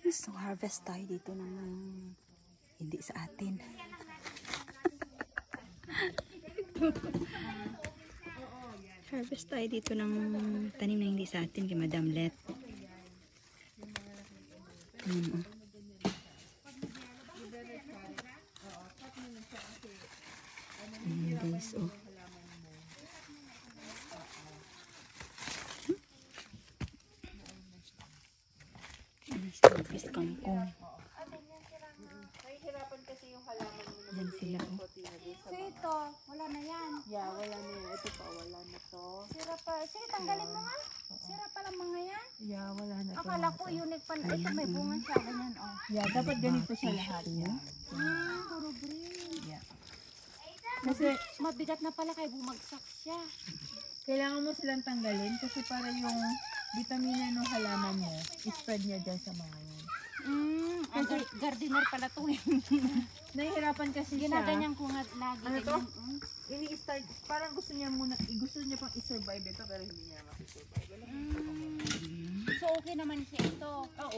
So, harvest tayo dito ng hindi sa atin. Harvest tayo dito ng tanim na hindi sa atin kay Madam Let. Guys, oh. Harvest kangkong. Nahihirapan kasi yung halaman mo. Yan sila, oh. So ito, wala na yan. Yeah, wala na yun. Ito pa, wala na to. Sira pa. Sige, tanggalin mo nga. Sira pa lang mga yan. Yeah, wala na to. Akala ko unique pa. Ito may bunga siya. Ganyan, oh. Yeah, dapat ganito siya lahat. Puro green. Yeah. Kasi, Mabigat na pala kaya bumagsak siya. kailangan mo silang tanggalin kasi para yung vitamina ng halaman mo, i-spread niya dyan sa mga yan. Kasi gardener pala to eh. Nahihirapan kasi siya. Ginaganyan ko nga lagi. Ano to? ganyan, Ini-start, parang gusto niya pang i-survive ito pero hindi niya maki-survive. So okay naman siya ito.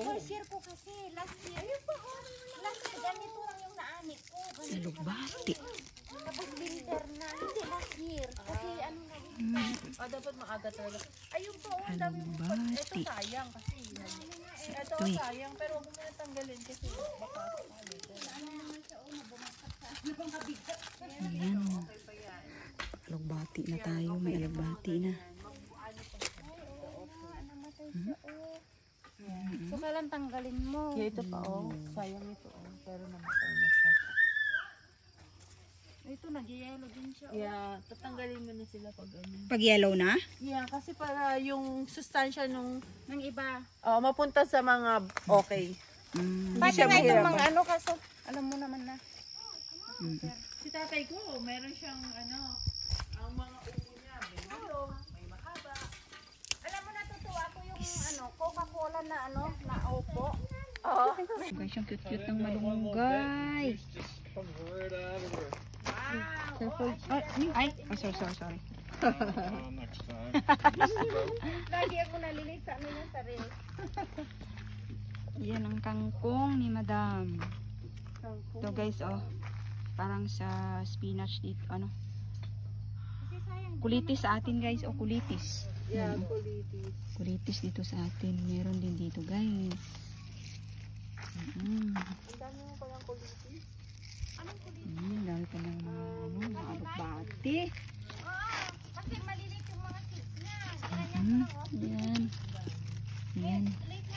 First year ko kasi. Last year. Last year ganito lang yung naani ko. Salugbati. Tapos winter na. Hindi last year. Kasi ano na Dapat maaga talaga. Ayun po, ang dami mo. Ito sayang kasi. Ito sayang pero huwag mo na tanggalin kasi baka Ayan. Alugbati na tayo. May alugbati na. So kailan tanggalin mo? yeah, ito pa sayang ito pero namatay na siya. Ito nag-yellow din siya. Yeah, tatanggalin mo na sila pag ano. Pag yellow na? Yeah, kasi para yung sustansya nung Nang iba. mapunta sa mga okay. Pati siya nga itong mahirapan. mga ano kaso. Alam mo naman na. Si tatay ko, meron siyang ang mga upo niya, may malong, may mahaba. Alam mo natutuwa ko yung Coca-Cola na na upo. Guys, yung cute-cute ng malunggay. Careful. Ay, sorry. Next time. Lagi ako nalilig sa ano yung sarili. Yan ang kangkong ni Madam. Ito guys, oh. Parang sa spinach dito, ano. Kulitis sa atin guys, kulitis. Yeah, kulitis. Kulitis dito sa atin. Meron din dito guys. Ang dami mo palang kulitis. Dami pa ng mga alugbati. Kasi malilit yung mga seeds niya. Yan. Yan.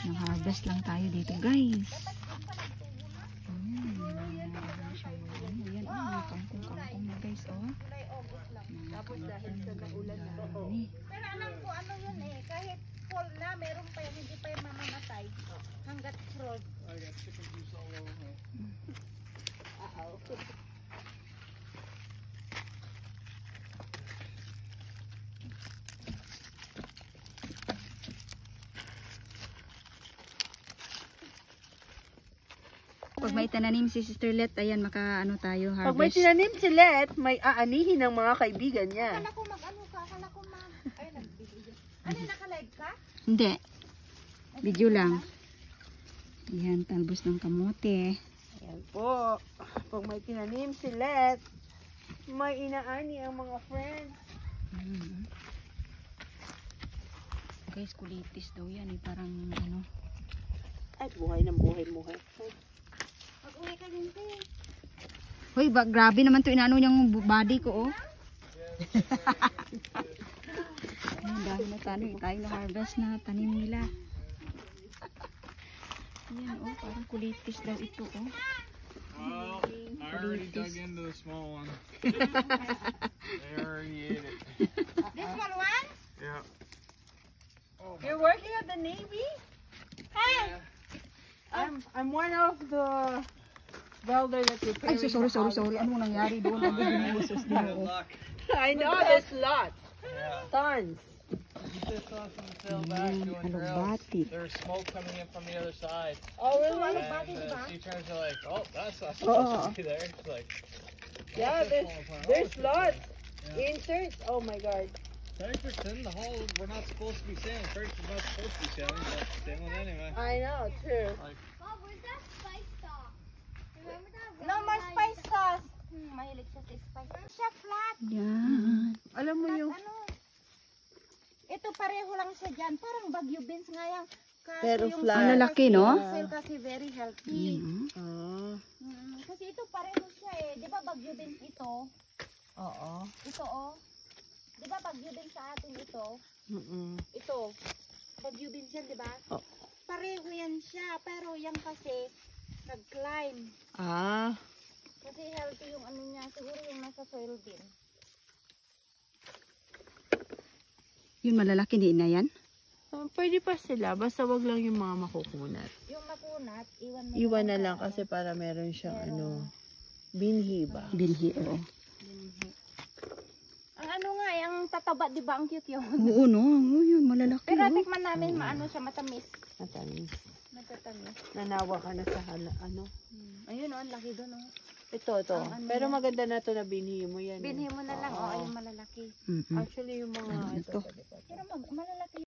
Nang-harvest lang tayo dito guys. Ayan, kangkong na guys, oh. Tapos dahil sa naulan na Pero alam ko ano yun kahit fall na, meron pa yan, hindi pa yung mamamatay. Hanggat frost. I got chicken juice all over me. Pag may tananim si Sister Let, ayan, maka-ano tayo, harvest. Pag may tinanim si Let, may aanihin ng mga kaibigan niya. Akala ko mag-ano ka, akala ko ay nag-video. Ano, naka-live ka? Hindi. Video lang. Ayan, talbos ng kamote. Ayan po. Pag may tinanim si Let, may inaani ang mga friends. Guys, kulitis daw yan, parang ano. Ay, buhay ng buhay. Mag-uwi ka din, te. Hoy, grabe naman to inaano niyang body ko, oh. Ayan, dahil na tayo na harvest na tanim nila. Ayan, oh, parang kulitis daw ito, oh. Well, I already dug into the small one. They already ate it. This small one? Yeah. You're working at the Navy? Hey! I'm one of the welder that Ay, repairing sorry. Ano nangyari doon? Good luck. I know there's lots. Yeah. Tons. You just saw some tail back doing drills. Alugbati. There's smoke coming in from the other side. Oh, really? And she turns to like, oh, that's not Oh. supposed to be there. It's like, Yeah, there's lots. Inserts. Oh my god. Ferguson, the whole, we're not supposed to be sailing. Ferguson's not supposed to be sailing, but sailing anyway. I know, true. Like, No more spice sauce. Mahilig siya sa spice. Siya flat. Yan. Alam mo yung... Ano? Ito pareho lang siya dyan. Parang Baguio beans nga yan. Kaso Pero yung flat. Ang lalaki, no? Sale kasi very healthy. Yan. Ah. Kasi ito pareho siya eh. Di ba Baguio beans ito? Oo. Ito oh. Di ba Baguio beans sa atin ito? Ito. Baguio beans yan, di ba? Oh. Pareho yan siya. Pero yan kasi nag-climb. Ah. Kasi healthy yung ano niya. Siguro yung nasa soil bin. Yun malalaki din na yan. Pwede pa sila. Basta wag lang yung mga makukunat. Yung makunat, iwan mo Iwan na lang kasi para meron siyang ano, binhi ba? Binhi, oo. Ang ano nga, ang tataba, di ba? Ang cute yun. Oo, no. Oo, yun, malalaki. Pero Oh. tikman namin, maano siya, matamis. Matamis. Nagtatamis. Nanawa ka na sa ano. Ayun oh, ang laki doon oh. Ito. Ang ano Pero yan? maganda na to na binhi mo yan. Binhi mo na lang, Oo. oh, ayun malalaki. Mm-mm. Actually yung mga Ano to? Pero malalaki